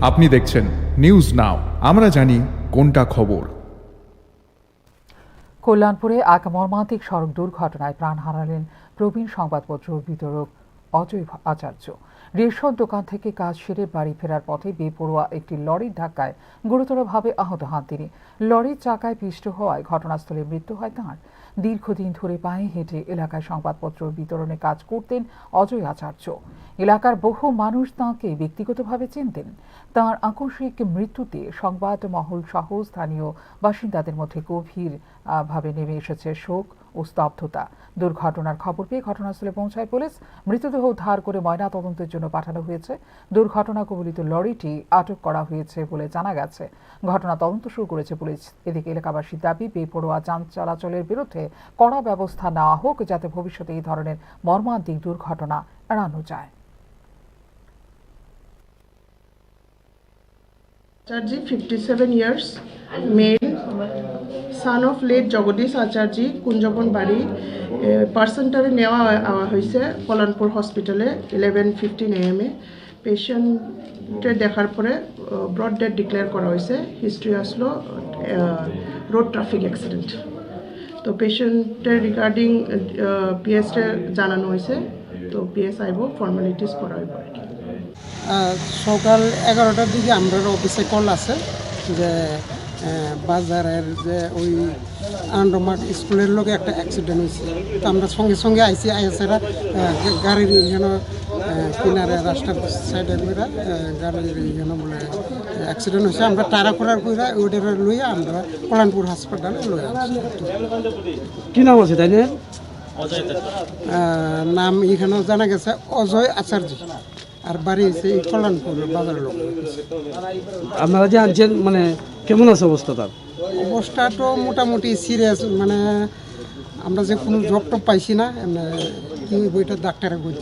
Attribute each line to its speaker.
Speaker 1: আপনি দেখছেন news now, আমরা জানি কোনটা খবর।
Speaker 2: কল্যাণপুরে এক মর্মান্তিক সড়ক দুর্ঘটনায় প্রাণ হারালেন প্রবীণ সংবাদপত্র বিতরক অজয় আচার্য। রেশন দোকান থেকে কাজ সেরে বাড়ি ফেরার পথে বেপরোয়া একটি লরির ধাক্কায় গুরুতরভাবে আহত হন তিনি। লরির চাকায় পিষ্ট হওয়ায় ঘটনাস্থলে মৃত্যু হয় তাঁর। দীর্ঘদিন ধরে পায়ে হেঁটে এলাকায় সংবাদপত্র বিতরণে কাজ করতেন অজয় আচার্য। এলাকার বহু মানুষ তাঁকে ব্যক্তিগতভাবে চিনতেন। তাঁর আকস্মিক মৃত্যুতে সংবাদ মহল সহ স্থানীয় বাসিন্দাদের মধ্যে গভীর ভাবে নেমে এসেছে শোক ও স্তব্ধতা। দুর্ঘটনার খবর পেয়ে ঘটনাস্থলে পৌঁছায় পুলিশ। মৃতদেহ উদ্ধার করে ময়নাতদন্তের জন্য পাঠানো হয়েছে। দুর্ঘটনা কবলিত লরিটি আটক করা হয়েছে বলে জানা গেছে। ঘটনা তদন্ত শুরু করেছে পুলিশ। এদিকে এলাকাবাসীর দাবি, বেপরোয়া যান চলাচলের বিরুদ্ধে কড়া ব্যবস্থা নেওয়া হোক, যাতে ভবিষ্যতে এই ধরনের মর্মান্তিক দুর্ঘটনা এড়ানো যায়।
Speaker 3: Acharji, 57 years, male, son of late Jagadish Acharji, Kunjapon Bari. Person-টারে নেওয়া হয়েছে কল্যাণপুর হসপিটালে 11:15 AM এ। পেশেন্টের দেখার পরে ব্রড ডেড ডিক্লেয়ার করা হয়েছে। হিস্ট্রি আসলো রোড ট্রাফিক অ্যাক্সিডেন্ট। তো পেশেন্টের রিগার্ডিং পিএসটা জানানো হয়েছে। তো পিএস আইব ফর্মালিটিস করা হইব আর কি।
Speaker 4: সকাল 11টার দিকে আমরা অফিসে কল আছে যে বাজারের যে ওই আন্ডারমার্ট স্কুলের লোকে একটা অ্যাক্সিডেন্ট হয়েছে। তো আমরা সঙ্গে সঙ্গে আইসি আইসেরা গাড়ির যেন কিনারে রাস্তার সাইডে করে গাড়ির যেন বলে অ্যাক্সিডেন্ট হয়েছে। আমরা টারা করার করে ওইটার লইয়া আমরা কল্যাণপুর হাসপাতালে লইয়া
Speaker 5: কি নাম আছে তাই না?
Speaker 4: নাম এখানেও জানা গেছে অজয় আচার্য, আর বাড়ি হয়েছে এই কল্যাণপুর বাজার লোক।
Speaker 5: আপনারা যে আনছেন মানে কেমন আছে অবস্থা তার?
Speaker 4: অবস্থা তো মোটামুটি সিরিয়াস, মানে আমরা যে কোনো জব টব পাইছি না, কি বইটা ডাক্তারে বই